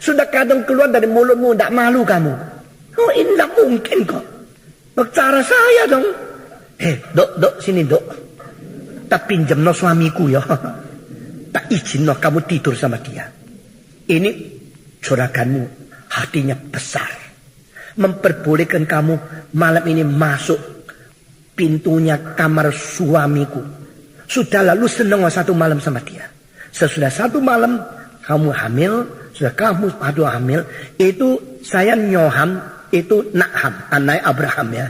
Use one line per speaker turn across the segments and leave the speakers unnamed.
Sudah kadang keluar dari mulutmu, tidak malu kamu. Oh, ini tidak mungkin kok. Cara saya dong. Dok, sini dok. Tak pinjam no suamiku ya. Tak izin no kamu tidur sama dia. Ini juraganmu hatinya besar. Memperbolehkan kamu malam ini masuk pintunya kamar suamiku. Sudah lalu senang satu malam sama dia. Sesudah satu malam kamu hamil. Sudah kamu hamil. Itu saya nyoham. Itu Naham, anak Abraham ya.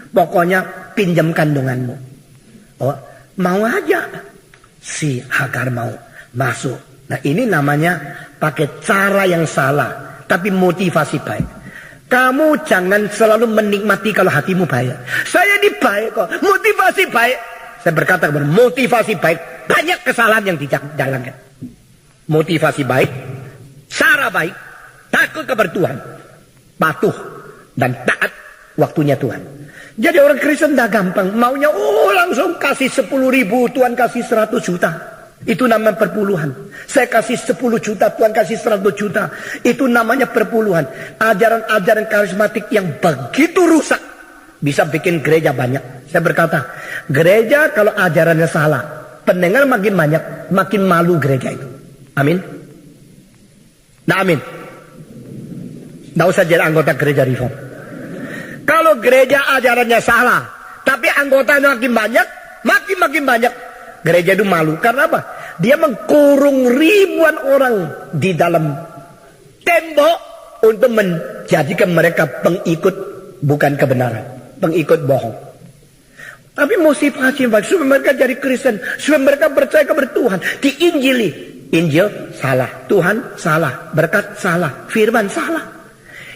Pokoknya pinjam kandunganmu. Oh, mau aja. Si Hagar mau masuk. Nah ini namanya pakai cara yang salah. Tapi motivasi baik. Kamu jangan selalu menikmati kalau hatimu baik. Saya ini baik kok. Motivasi baik. Saya berkata kepada motivasi baik. Banyak kesalahan yang dijalankan. Motivasi baik. Cara baik. Takut kepada Tuhan. Patuh. Dan taat waktunya Tuhan. Jadi orang Kristen dah gampang. Maunya langsung kasih 10.000. Tuhan kasih 100 juta. Itu namanya perpuluhan. Saya kasih 10 juta. Tuhan kasih 100 juta. Itu namanya perpuluhan. Ajaran-ajaran karismatik yang begitu rusak. Bisa bikin gereja banyak. Saya berkata. Gereja kalau ajarannya salah. Pendengar makin banyak. Makin malu gereja itu. Amin. Nah amin. Tidak usah jadi anggota gereja reform. Kalau gereja ajarannya salah, tapi anggotanya makin banyak, makin banyak, gereja itu malu. Karena apa? Dia mengkurung ribuan orang di dalam tembok untuk menjadikan mereka pengikut bukan kebenaran, pengikut bohong. Tapi motivasi supaya mereka jadi Kristen, supaya mereka percaya kepada Tuhan, diinjili. Injil salah, Tuhan salah, berkat salah, firman salah.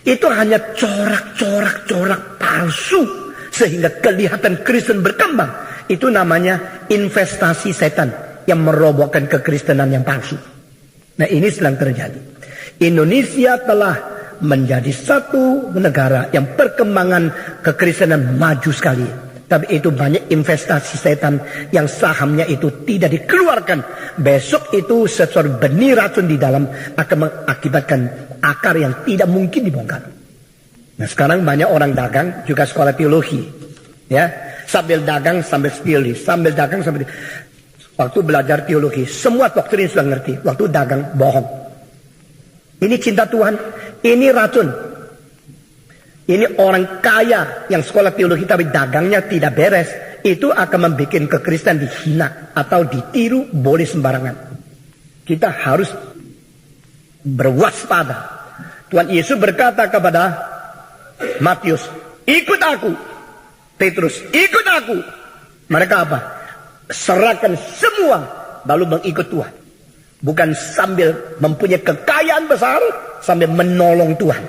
Itu hanya corak-corak palsu. Sehingga kelihatan Kristen berkembang. Itu namanya investasi setan. Yang merobohkan kekristenan yang palsu. Nah ini sedang terjadi. Indonesia telah menjadi satu negara yang perkembangan kekristenan maju sekali. Tapi itu banyak investasi setan yang sahamnya itu tidak dikeluarkan. Besok itu sesuatu benih racun di dalam akan mengakibatkan akar yang tidak mungkin dibongkar. Nah sekarang banyak orang dagang juga sekolah teologi. Ya, sambil dagang sambil teologi, sambil dagang sambil waktu belajar teologi, semua doktrin sudah ngerti. Waktu dagang bohong. Ini cinta Tuhan, ini racun. Ini orang kaya yang sekolah teologi tapi dagangnya tidak beres. Itu akan membuat kekristenan dihina atau ditiru boleh sembarangan. Kita harus berwaspada. Tuhan Yesus berkata kepada Matius, ikut aku. Petrus, ikut aku. Mereka apa? Serahkan semua lalu mengikut Tuhan. Bukan sambil mempunyai kekayaan besar sambil menolong Tuhan.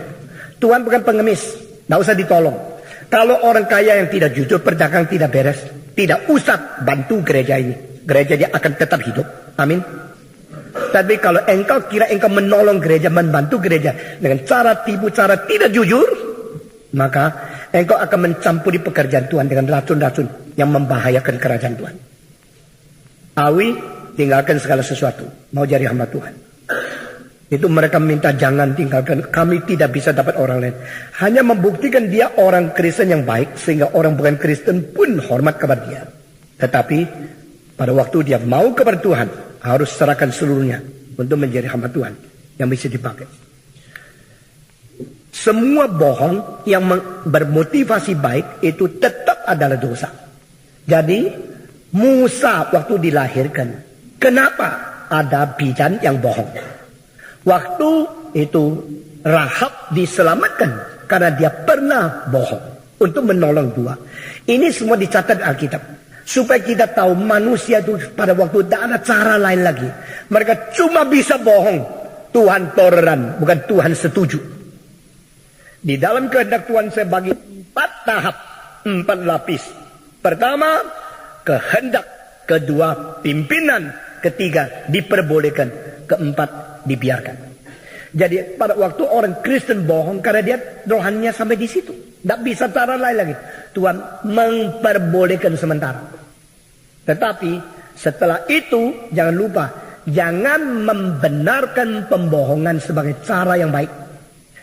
Tuhan bukan pengemis. Tidak usah ditolong. Kalau orang kaya yang tidak jujur, perdagang tidak beres, tidak usah bantu gereja ini. Gereja dia akan tetap hidup. Amin. Tapi kalau engkau kira engkau menolong gereja, membantu gereja dengan cara tipu, cara tidak jujur, maka engkau akan mencampuri pekerjaan Tuhan dengan racun-racun yang membahayakan kerajaan Tuhan. Awi, tinggalkan segala sesuatu. Mau jadi hamba Tuhan. Itu mereka minta jangan tinggalkan. Kami tidak bisa dapat orang lain. Hanya membuktikan dia orang Kristen yang baik. Sehingga orang bukan Kristen pun hormat kepada dia. Tetapi pada waktu dia mau kepada Tuhan, harus serahkan seluruhnya untuk menjadi hamba Tuhan yang bisa dipakai. Semua bohong yang bermotivasi baik itu tetap adalah dosa. Jadi Musa waktu dilahirkan, kenapa ada bidan yang bohong? Waktu itu Rahab diselamatkan karena dia pernah bohong untuk menolong dua. Ini semua dicatat Alkitab. Supaya kita tahu manusia itu pada waktu tidak ada cara lain lagi. Mereka cuma bisa bohong. Tuhan toleran, bukan Tuhan setuju. Di dalam kehendak Tuhan saya bagi 4 tahap, 4 lapis. Pertama, kehendak. Kedua, pimpinan. Ketiga, diperbolehkan. Keempat, dibiarkan. Jadi pada waktu orang Kristen bohong karena dia rohaninya sampai di situ. Tidak bisa cara lain lagi. Tuhan memperbolehkan sementara. Tetapi setelah itu jangan lupa Jangan membenarkan pembohongan sebagai cara yang baik.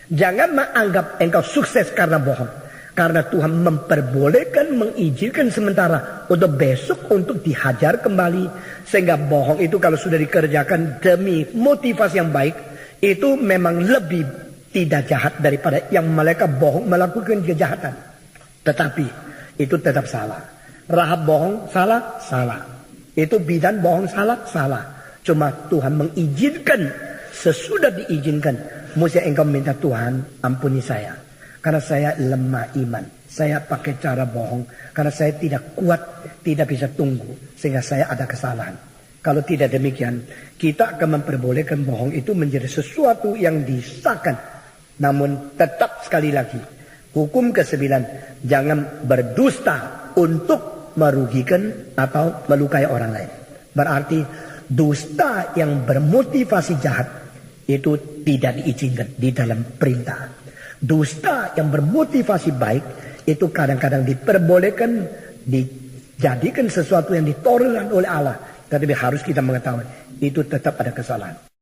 Jangan menganggap engkau sukses karena bohong. Karena Tuhan memperbolehkan, mengizinkan sementara untuk besok untuk dihajar kembali. Sehingga bohong itu kalau sudah dikerjakan demi motivasi yang baik, itu memang lebih tidak jahat daripada yang mereka bohong melakukan kejahatan. Tetapi itu tetap salah. Rahab bohong, salah, salah. Itu bidan bohong, salah, salah. Cuma Tuhan mengizinkan, sesudah diizinkan, mesti engkau minta Tuhan ampuni saya. Karena saya lemah iman. Saya pakai cara bohong. Karena saya tidak kuat, tidak bisa tunggu. Sehingga saya ada kesalahan. Kalau tidak demikian, kita akan memperbolehkan bohong itu menjadi sesuatu yang disahkan. Namun tetap sekali lagi, hukum ke-9, jangan berdusta untuk merugikan atau melukai orang lain. Berarti dusta yang bermotivasi jahat itu tidak diizinkan di dalam perintah. Dusta yang bermotivasi baik itu kadang-kadang diperbolehkan, dijadikan sesuatu yang ditoleran oleh Allah. Tetapi harus kita mengetahui itu tetap ada kesalahan.